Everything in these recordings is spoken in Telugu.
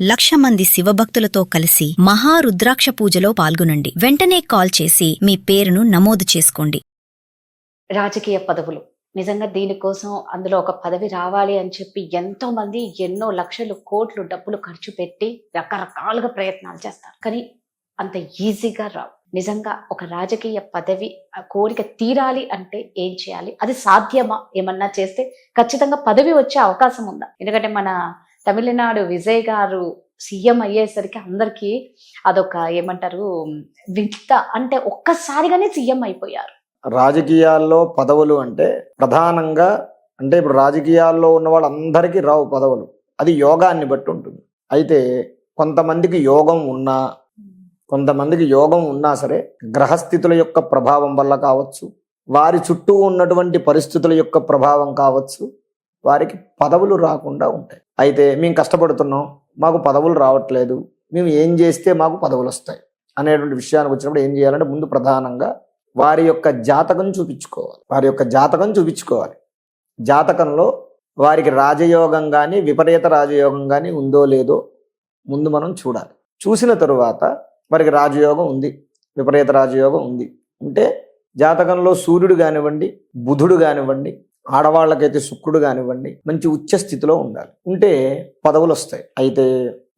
1,00,000 మంది శివభక్తులతో కలిసి మహారుద్రాక్ష పూజలో పాల్గొనండి. వెంటనే కాల్ చేసి మీ పేరును నమోదు చేసుకోండి. రాజకీయ పదవులు నిజంగా దీనికోసం అందులో ఒక పదవి రావాలి అని చెప్పి ఎంతో మంది ఎన్నో లక్షలు కోట్లు డబ్బులు ఖర్చు పెట్టి రకరకాలుగా ప్రయత్నాలు చేస్తారు. కానీ అంత ఈజీగా రావు. నిజంగా ఒక రాజకీయ పదవి ఆ కోరిక తీరాలి అంటే ఏం చేయాలి? అది సాధ్యమా? ఏమన్నా చేస్తే ఖచ్చితంగా పదవి వచ్చే అవకాశం ఉందా? ఎందుకంటే మన తమిళనాడు విజయ్ గారు సీఎం అయ్యేసరికి అందరికీ అదొక ఏమంటారు వింత, అంటే ఒక్కసారిగానే సీఎం అయిపోయారు. రాజకీయాల్లో పదవులు అంటే ప్రధానంగా అంటే ఇప్పుడు రాజకీయాల్లో ఉన్న వాళ్ళందరికీ రావు పదవులు. అది యోగాన్ని బట్టి ఉంటుంది. అయితే కొంతమందికి యోగం ఉన్నా సరే గ్రహస్థితుల యొక్క ప్రభావం వల్ల కావచ్చు, వారి చుట్టూ ఉన్నటువంటి పరిస్థితుల యొక్క ప్రభావం కావచ్చు, వారికి పదవులు రాకుండా ఉంటాయి. అయితే మేము కష్టపడుతున్నాం, మాకు పదవులు రావట్లేదు, మేము ఏం చేస్తే మాకు పదవులు వస్తాయి అనేటువంటి విషయానికి వచ్చినప్పుడు ఏం చేయాలంటే ముందు ప్రధానంగా వారి యొక్క జాతకం చూపించుకోవాలి. జాతకంలో వారికి రాజయోగం కానీ విపరీత రాజయోగం కానీ ఉందో లేదో ముందు మనం చూడాలి. చూసిన తరువాత వారికి రాజయోగం ఉంది, విపరీత రాజయోగం ఉంది ఉంటే జాతకంలో సూర్యుడు కానివ్వండి, బుధుడు కానివ్వండి, ఆడవాళ్ళకైతే శుక్రుడు కానివ్వండి మంచి ఉచ్చ స్థితిలో ఉండాలి. ఉంటే పదవులు వస్తాయి. అయితే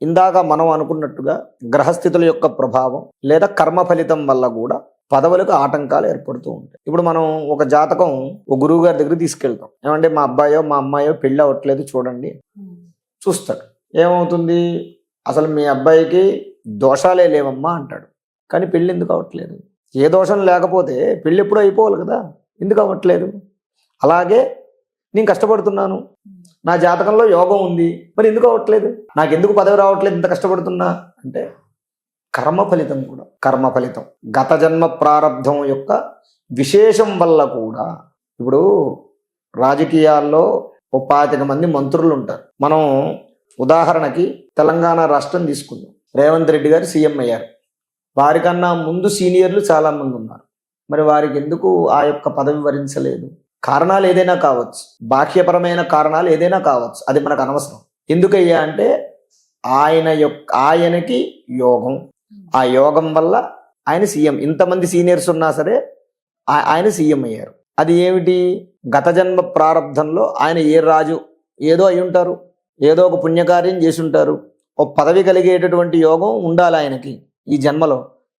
ఇందాక మనం అనుకున్నట్టుగా గ్రహస్థితుల యొక్క ప్రభావం లేదా కర్మ ఫలితం వల్ల కూడా పదవులకు ఆటంకాలు ఏర్పడుతూ ఉంటాయి. ఇప్పుడు మనం ఒక జాతకం ఒక గురువు గారి దగ్గర తీసుకెళ్తాం, ఏమంటే మా అబ్బాయో మా అమ్మాయో పెళ్ళి అవ్వట్లేదు చూడండి. చూస్తాడు, ఏమవుతుంది, అసలు మీ అబ్బాయికి దోషాలే లేవమ్మా అంటాడు. కానీ పెళ్ళి ఎందుకు అవ్వట్లేదు? ఏ దోషం లేకపోతే పెళ్ళి ఎప్పుడూ అయిపోవాలి కదా, ఎందుకు అవ్వట్లేదు? అలాగే నేను కష్టపడుతున్నాను, నా జాతకంలో యోగం ఉంది, మరి ఎందుకు అవ్వట్లేదు? నాకు ఎందుకు పదవి రావట్లేదు ఇంత కష్టపడుతున్నా అంటే కర్మ ఫలితం గత జన్మ ప్రారంధం యొక్క విశేషం వల్ల కూడా. ఇప్పుడు రాజకీయాల్లో 25 మంది మంత్రులు ఉంటారు. మనం ఉదాహరణకి తెలంగాణ రాష్ట్రం తీసుకుందాం. రేవంత్ రెడ్డి గారు సీఎం అయ్యారు. వారికన్నా ముందు సీనియర్లు చాలా మంది ఉన్నారు. మరి వారికి ఎందుకు ఆ యొక్క పదవి వరించలేదు? కారణాలు ఏదైనా కావచ్చు, బాహ్యపరమైన కారణాలు ఏదైనా కావచ్చు, అది మనకు అనవసరం. ఎందుకయ్యా అంటే ఆయనకి యోగం, ఆ యోగం వల్ల ఆయన సీఎం. ఇంతమంది సీనియర్స్ ఉన్నా సరే ఆయన సీఎం అయ్యారు. అది ఏమిటి? గత జన్మ ప్రారంధంలో ఆయన ఏ రాజు ఏదో అయి ఉంటారు, ఏదో ఒక పుణ్యకార్యం చేసి ఉంటారు, ఓ పదవి కలిగేటటువంటి యోగం ఉండాలి ఆయనకి ఈ జన్మలో,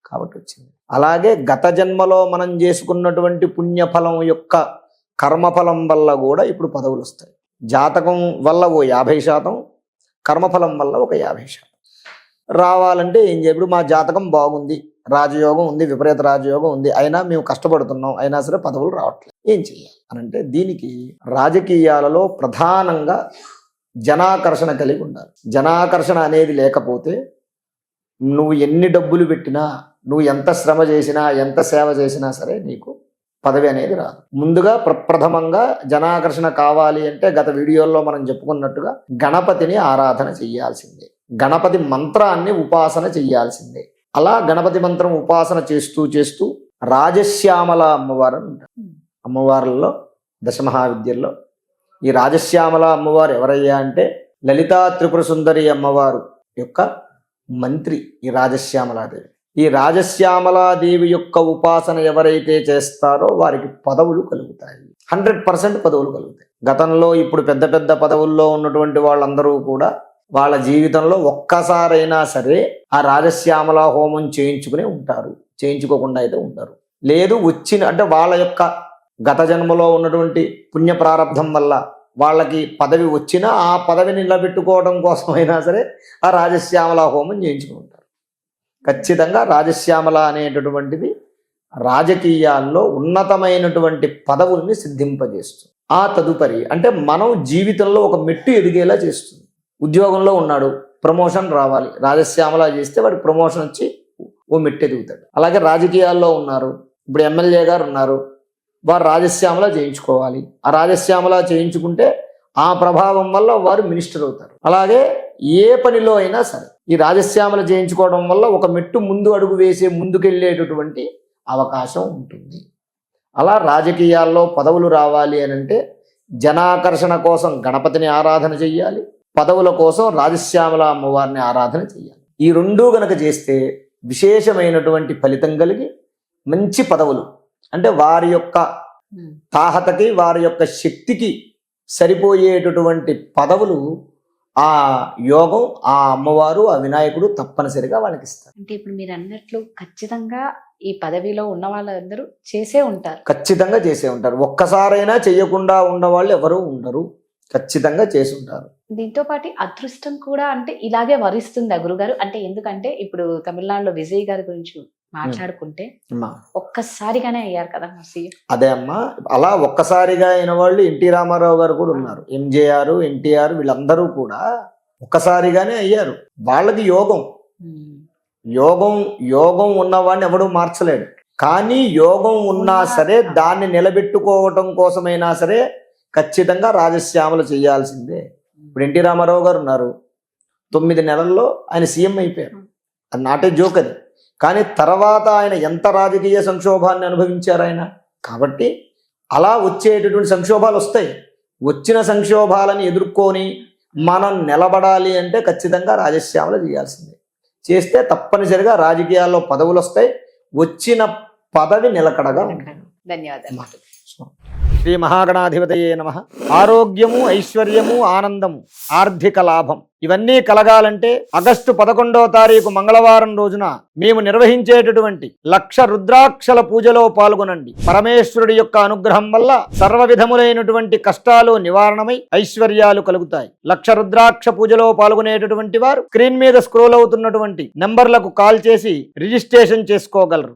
కాబట్టి వచ్చింది. అలాగే గత జన్మలో మనం చేసుకున్నటువంటి పుణ్యఫలం యొక్క కర్మఫలం వల్ల కూడా ఇప్పుడు పదవులు వస్తాయి. జాతకం వల్ల ఓ 50%, కర్మఫలం వల్ల ఒక 50% రావాలంటే ఏం చేయాలి? ఇప్పుడు మా జాతకం బాగుంది, రాజయోగం ఉంది, విపరీత రాజయోగం ఉంది, అయినా మేము కష్టపడుతున్నాం, అయినా సరే పదవులు రావట్లేదు, ఏం చేయాలి అని అంటే దీనికి రాజకీయాలలో ప్రధానంగా జనాకర్షణ కలిగి ఉండాలి. జనాకర్షణ అనేది లేకపోతే నువ్వు ఎన్ని డబ్బులు పెట్టినా, నువ్వు ఎంత శ్రమ చేసినా, ఎంత సేవ చేసినా సరే నీకు పదవి అనేది రాదు. ముందుగా ప్రప్రథమంగా జనాకర్షణ కావాలి అంటే గత వీడియోల్లో మనం చెప్పుకున్నట్టుగా గణపతిని ఆరాధన చెయ్యాల్సిందే, గణపతి మంత్రాన్ని ఉపాసన చెయ్యాల్సిందే. అలా గణపతి మంత్రం ఉపాసన చేస్తూ రాజశ్యామల అమ్మవారు ఉంటారు. అమ్మవార్లలో దశమహావిద్యల్లో ఈ రాజశ్యామల అమ్మవారు ఎవరయ్యా అంటే లలితా త్రిపుర సుందరి అమ్మవారు యొక్క మంత్రి ఈ రాజశ్యామలాదేవి. ఈ రాజశ్యామలాదేవి యొక్క ఉపాసన ఎవరైతే చేస్తారో వారికి పదవులు కలుగుతాయి, 100% పదవులు కలుగుతాయి. గతంలో ఇప్పుడు పెద్ద పెద్ద పదవుల్లో ఉన్నటువంటి వాళ్ళందరూ కూడా వాళ్ళ జీవితంలో ఒక్కసారైనా సరే ఆ రాజశ్యామల హోమం చేయించుకునే ఉంటారు, చేయించుకోకుండా అయితే ఉంటారు. లేదు వచ్చిన అంటే వాళ్ళ యొక్క గత జన్మలో ఉన్నటువంటి పుణ్య ప్రారంధం వల్ల వాళ్ళకి పదవి వచ్చినా ఆ పదవిని నిలబెట్టుకోవడం కోసమైనా సరే ఆ రాజశ్యామల హోమం చేయించుకుంటారు. ఖచ్చితంగా రాజశ్యామల అనేటటువంటిది రాజకీయాల్లో ఉన్నతమైనటువంటి పదవుల్ని సిద్ధింపజేస్తుంది. ఆ తదుపరి అంటే మనం జీవితంలో ఒక మెట్టు ఎదిగేలా చేస్తుంది. ఉద్యోగంలో ఉన్నాడు, ప్రమోషన్ రావాలి, రాజశ్యామల చేస్తే వాడికి ప్రమోషన్ వచ్చి ఓ మెట్టు ఎదుగుతాడు. అలాగే రాజకీయాల్లో ఉన్నారు, ఇప్పుడు ఎమ్మెల్యే గారు ఉన్నారు, వారు రాజశ్యామల చేయించుకోవాలి. ఆ రాజశ్యామల చేయించుకుంటే ఆ ప్రభావం వల్ల వారు మినిస్టర్ అవుతారు. అలాగే ఏ పనిలో అయినా సరే ఈ రాజశ్యామల చేయించుకోవడం వల్ల ఒక మెట్టు ముందు అడుగు వేసే ముందుకెళ్ళేటటువంటి అవకాశం ఉంటుంది. అలా రాజకీయాల్లో పదవులు రావాలి అని అంటే జనాకర్షణ కోసం గణపతిని ఆరాధన చెయ్యాలి, పదవుల కోసం రాజశ్యామల అమ్మవారిని ఆరాధన చేయాలి. ఈ రెండూ గనక చేస్తే విశేషమైనటువంటి ఫలితం కలిగి మంచి పదవులు, అంటే వారి యొక్క తాహతకి వారి యొక్క శక్తికి సరిపోయేటటువంటి పదవులు ఆ యోగం, ఆ అమ్మవారు, ఆ వినాయకుడు తప్పనిసరిగా వాళ్ళకి ఇస్తారు. అంటే ఇప్పుడు మీరు అన్నట్లు ఖచ్చితంగా ఈ పదవిలో ఉన్న వాళ్ళందరూ చేసే ఉంటారు. ఖచ్చితంగా చేసే ఉంటారు. ఒక్కసారైనా చేయకుండా ఉన్నవాళ్ళు ఎవరు ఉండరు, ఖచ్చితంగా చేసి ఉంటారు. దీంతో పాటు అదృష్టం కూడా అంటే ఇలాగే వరిస్తుంది గురుగారు. అంటే ఎందుకంటే ఇప్పుడు తమిళనాడులో విజయ్ గారి గురించి మాట్లాడుకుంటే అమ్మా ఒక్కసారిగానే అయ్యారు కదా సీఎం. అదే అమ్మా, అలా ఒక్కసారిగా అయిన వాళ్ళు ఎన్టీ రామారావు గారు కూడా ఉన్నారు, ఎంజేఆర్, ఎన్టీఆర్ వీళ్ళందరూ కూడా ఒక్కసారిగానే అయ్యారు. వాళ్ళకి యోగం యోగం యోగం ఉన్నవాడిని ఎవడూ మార్చలేడు. కానీ యోగం ఉన్నా సరే దాన్ని నిలబెట్టుకోవటం కోసమైనా సరే ఖచ్చితంగా రాజశ్యామలు చేయాల్సిందే. ఇప్పుడు ఎన్టీ రామారావు గారు ఉన్నారు, 9 నెలల్లో ఆయన సీఎం అయిపోయారు. అది నాటే జోక్ అది. కానీ తర్వాత ఆయన ఎంత రాజకీయ సంక్షోభాన్ని అనుభవించారు ఆయన. కాబట్టి అలా వచ్చేటటువంటి సంక్షోభాలు వస్తాయి. వచ్చిన సంక్షోభాలను ఎదుర్కొని మనం నిలబడాలి అంటే ఖచ్చితంగా రాజశ్యామలు చేయాల్సిందే. చేస్తే తప్పనిసరిగా రాజకీయాల్లో పదవులు వస్తాయి, వచ్చిన పదవి నిలకడగా ఉంటుంది. ధన్యవాదాలు. శ్రీ మహాగణాధిపతయే నమః. ఆరోగ్యము, ఐశ్వర్యము, ఆనందము, ఆర్థిక లాభం ఇవన్నీ కలగాలంటే ఆగస్టు 11వ తారీఖు మంగళవారం రోజున మేము నిర్వహించేటటువంటి 1,00,000 రుద్రాక్షల పూజలో పాల్గొనండి. పరమేశ్వరుడి యొక్క అనుగ్రహం వల్ల సర్వ విధములైనటువంటి కష్టాలు నివారణమై ఐశ్వర్యాలు కలుగుతాయి. 1,00,000 రుద్రాక్ష పూజలో పాల్గొనేటటువంటి వారు స్క్రీన్ మీద స్క్రోల్ అవుతున్నటువంటి నంబర్లకు కాల్ చేసి రిజిస్ట్రేషన్ చేసుకోగలరు.